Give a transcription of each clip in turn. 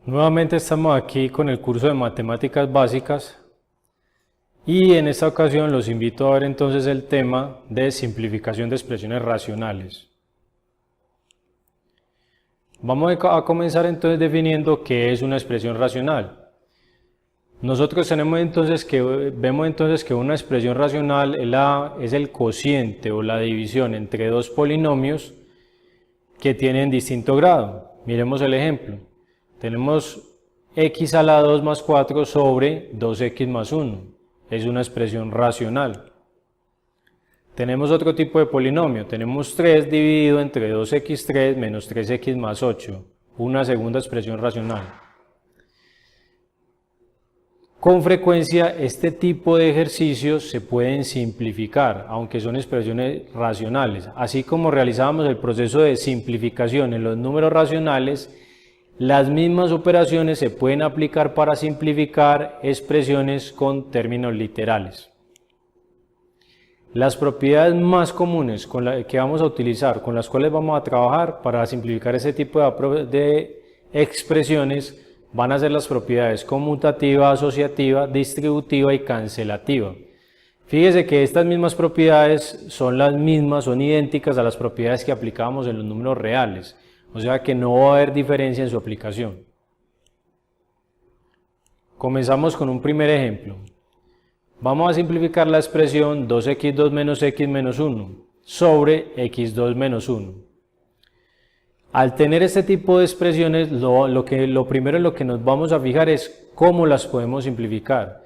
Nuevamente estamos aquí con el curso de matemáticas básicas y en esta ocasión los invito a ver entonces el tema de simplificación de expresiones racionales. Vamos a comenzar entonces definiendo qué es una expresión racional. Nosotros vemos entonces que una expresión racional es el cociente o la división entre dos polinomios que tienen distinto grado. Miremos el ejemplo. Tenemos x a la 2 más 4 sobre 2x más 1. Es una expresión racional. Tenemos otro tipo de polinomio. Tenemos 3 dividido entre 2x3 menos 3x más 8. Una segunda expresión racional. Con frecuencia este tipo de ejercicios se pueden simplificar, aunque son expresiones racionales. Así como realizábamos el proceso de simplificación en los números racionales, las mismas operaciones se pueden aplicar para simplificar expresiones con términos literales. Las propiedades más comunes que vamos a utilizar, con las cuales vamos a trabajar para simplificar ese tipo de expresiones, van a ser las propiedades conmutativa, asociativa, distributiva y cancelativa. Fíjese que estas mismas propiedades son idénticas a las propiedades que aplicábamos en los números reales. O sea que no va a haber diferencia en su aplicación. Comenzamos con un primer ejemplo. Vamos a simplificar la expresión 2x2 menos x menos 1 sobre x2 menos 1. Al tener este tipo de expresiones, lo primero en lo que nos vamos a fijar es cómo las podemos simplificar.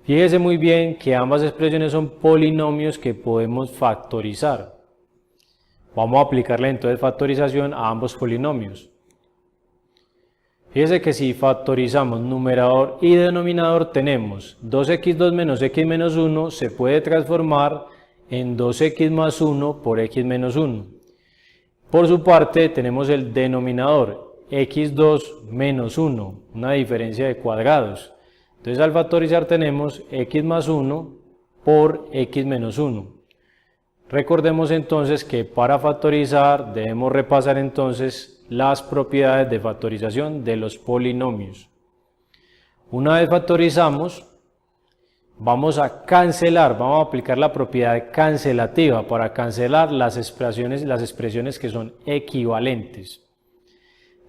Fíjese muy bien que ambas expresiones son polinomios que podemos factorizar. Vamos a aplicarle entonces factorización a ambos polinomios. Fíjese que si factorizamos numerador y denominador tenemos 2x2 menos x menos 1 se puede transformar en 2x más 1 por x menos 1. Por su parte tenemos el denominador x2 menos 1, una diferencia de cuadrados. Entonces al factorizar tenemos x más 1 por x menos 1. Recordemos entonces que para factorizar debemos repasar entonces las propiedades de factorización de los polinomios. Una vez factorizamos, vamos a aplicar la propiedad cancelativa para cancelar las expresiones que son equivalentes.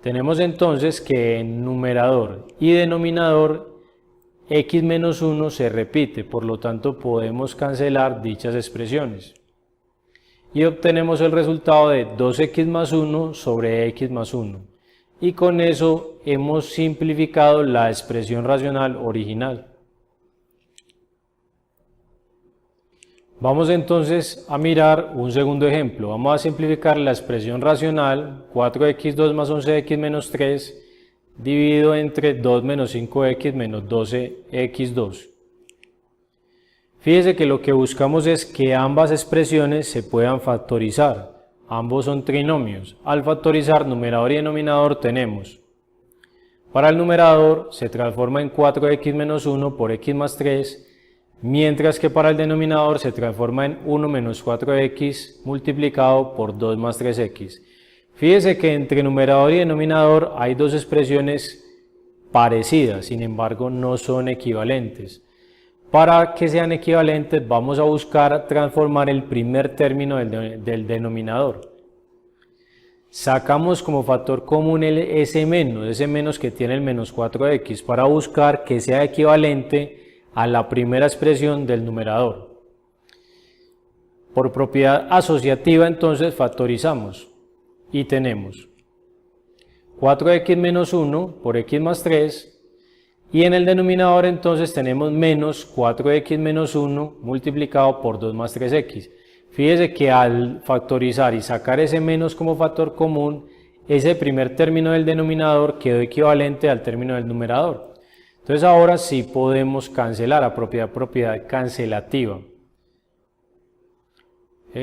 Tenemos entonces que en numerador y denominador x menos 1 se repite, por lo tanto podemos cancelar dichas expresiones. Y obtenemos el resultado de 2x más 1 sobre x más 1. Y con eso hemos simplificado la expresión racional original. Vamos entonces a mirar un segundo ejemplo. Vamos a simplificar la expresión racional 4x2 más 11x menos 3 dividido entre 2 menos 5x menos 12x2. Fíjese que lo que buscamos es que ambas expresiones se puedan factorizar. Ambos son trinomios. Al factorizar numerador y denominador tenemos. Para el numerador se transforma en 4x menos 1 por x más 3, mientras que para el denominador se transforma en 1 menos 4x multiplicado por 2 más 3x. Fíjese que entre numerador y denominador hay dos expresiones parecidas, sin embargo no son equivalentes. Para que sean equivalentes vamos a buscar transformar el primer término del denominador. Sacamos como factor común ese menos que tiene el menos 4x para buscar que sea equivalente a la primera expresión del numerador. Por propiedad asociativa entonces factorizamos y tenemos 4x menos 1 por x más 3. Y en el denominador entonces tenemos menos 4x menos 1 multiplicado por 2 más 3x. Fíjese que al factorizar y sacar ese menos como factor común, ese primer término del denominador quedó equivalente al término del numerador. Entonces ahora sí podemos cancelar a propiedad cancelativa.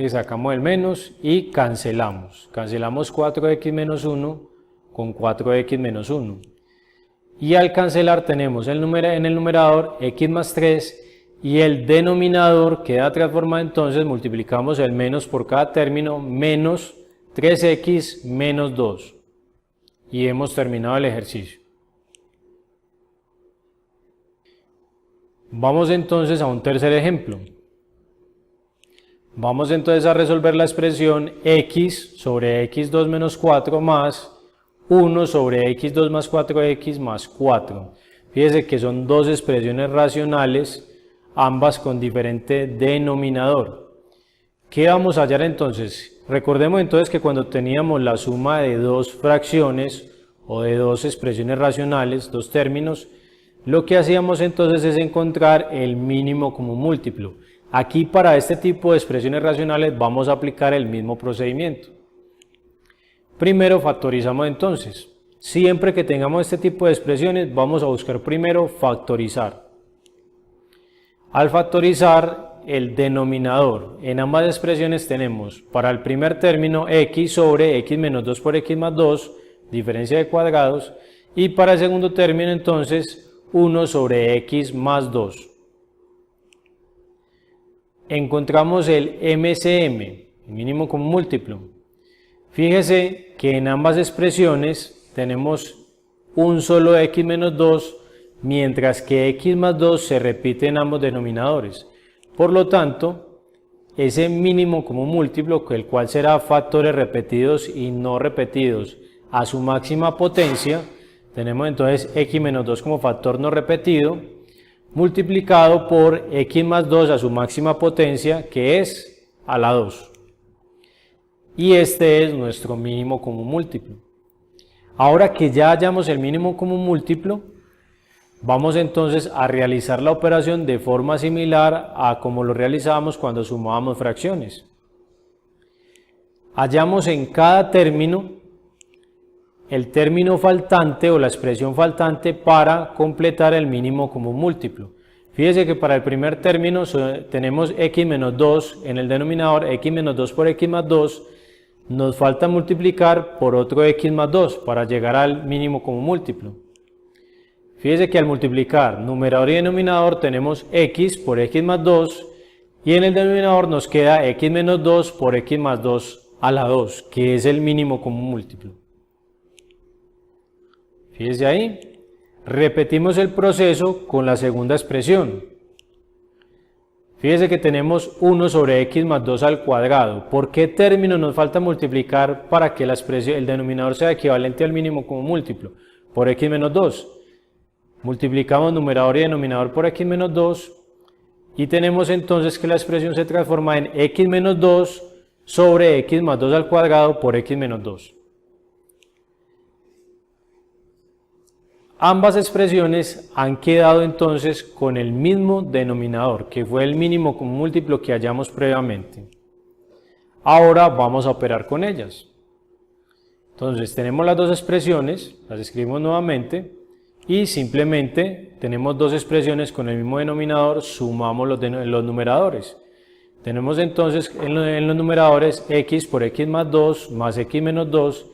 Sacamos el menos y cancelamos. Cancelamos 4x menos 1 con 4x menos 1. Y al cancelar tenemos en el numerador x más 3 y el denominador queda transformado, entonces multiplicamos el menos por cada término, menos 3x menos 2. Y hemos terminado el ejercicio. Vamos entonces a un tercer ejemplo. Vamos entonces a resolver la expresión x sobre x2 menos 4 más 1 sobre x2 más 4x más 4. Fíjese que son dos expresiones racionales, ambas con diferente denominador. ¿Qué vamos a hallar entonces? Recordemos entonces que cuando teníamos la suma de dos fracciones o de dos expresiones racionales, dos términos, lo que hacíamos entonces es encontrar el mínimo común múltiplo. Aquí para este tipo de expresiones racionales vamos a aplicar el mismo procedimiento. Primero factorizamos entonces. Siempre que tengamos este tipo de expresiones vamos a buscar primero factorizar. Al factorizar el denominador en ambas expresiones tenemos para el primer término x sobre x menos 2 por x más 2, diferencia de cuadrados, y para el segundo término entonces 1 sobre x más 2. Encontramos el MCM, el mínimo común múltiplo. Fíjese que en ambas expresiones tenemos un solo x menos 2, mientras que x más 2 se repite en ambos denominadores. Por lo tanto, ese mínimo común múltiplo, el cual será factores repetidos y no repetidos a su máxima potencia, tenemos entonces x menos 2 como factor no repetido, multiplicado por x más 2 a su máxima potencia, que es a la 2. Y este es nuestro mínimo común múltiplo. Ahora que ya hallamos el mínimo común múltiplo, vamos entonces a realizar la operación de forma similar a como lo realizábamos cuando sumábamos fracciones. Hallamos en cada término el término faltante o la expresión faltante para completar el mínimo común múltiplo. Fíjese que para el primer término tenemos x menos 2 en el denominador, x menos 2 por x más 2, nos falta multiplicar por otro x más 2 para llegar al mínimo común múltiplo. Fíjese que al multiplicar numerador y denominador tenemos x por x más 2 y en el denominador nos queda x menos 2 por x más 2 a la 2, que es el mínimo común múltiplo. Fíjese ahí, repetimos el proceso con la segunda expresión. Fíjese que tenemos 1 sobre x más 2 al cuadrado. ¿Por qué término nos falta multiplicar para que el denominador sea equivalente al mínimo común múltiplo? Por x menos 2. Multiplicamos numerador y denominador por x menos 2 y tenemos entonces que la expresión se transforma en x menos 2 sobre x más 2 al cuadrado por x menos 2. Ambas expresiones han quedado entonces con el mismo denominador, que fue el mínimo común múltiplo que hallamos previamente. Ahora vamos a operar con ellas. Entonces tenemos las dos expresiones, las escribimos nuevamente y simplemente tenemos dos expresiones con el mismo denominador, sumamos los numeradores. Tenemos entonces en los numeradores x por x más 2 más x menos 2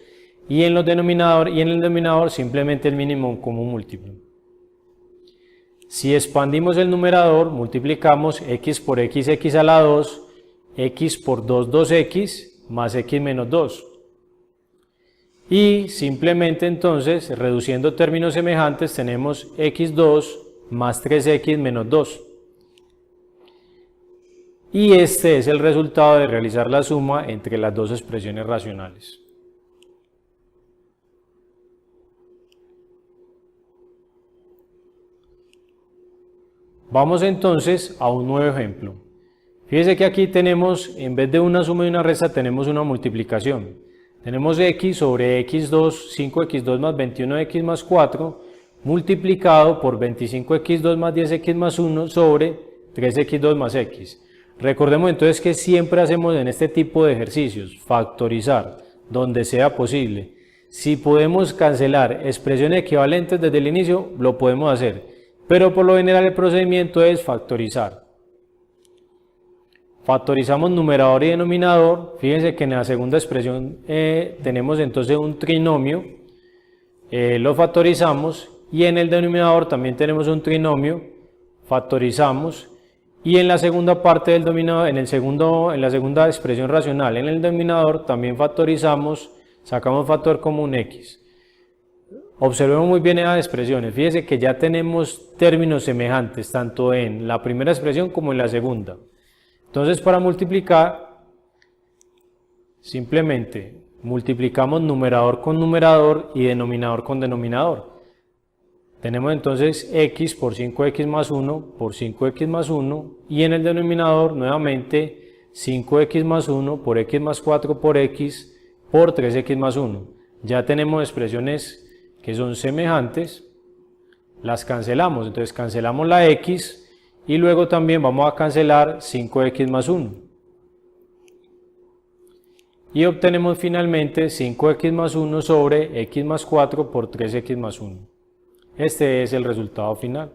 y en el denominador simplemente el mínimo común múltiplo. Si expandimos el numerador, multiplicamos x por x a la 2, x por 2, 2x, más x menos 2. Y simplemente entonces, reduciendo términos semejantes, tenemos x2 más 3x menos 2. Y este es el resultado de realizar la suma entre las dos expresiones racionales. Vamos entonces a un nuevo ejemplo. Fíjese que aquí tenemos, en vez de una suma y una resta, tenemos una multiplicación. Tenemos x sobre x2, 5x2 más 21x más 4, multiplicado por 25x2 más 10x más 1 sobre 3x2 más x. Recordemos entonces que siempre hacemos en este tipo de ejercicios, factorizar, donde sea posible. Si podemos cancelar expresiones equivalentes desde el inicio, lo podemos hacer. Pero por lo general el procedimiento es factorizar. Factorizamos numerador y denominador. Fíjense que en la segunda expresión tenemos entonces un trinomio. Lo factorizamos y en el denominador también tenemos un trinomio. Factorizamos y en la segunda parte del denominador, en la segunda expresión racional, en el denominador también factorizamos, sacamos factor común x. Observemos muy bien esas expresiones, fíjese que ya tenemos términos semejantes tanto en la primera expresión como en la segunda. Entonces para multiplicar, simplemente multiplicamos numerador con numerador y denominador con denominador. Tenemos entonces x por 5x más 1 por 5x más 1 y en el denominador nuevamente 5x más 1 por x más 4 por x por 3x más 1. Ya tenemos expresiones que son semejantes, las cancelamos, entonces cancelamos la x y luego también vamos a cancelar 5x más 1. Y obtenemos finalmente 5x más 1 sobre x más 4 por 3x más 1. Este es el resultado final.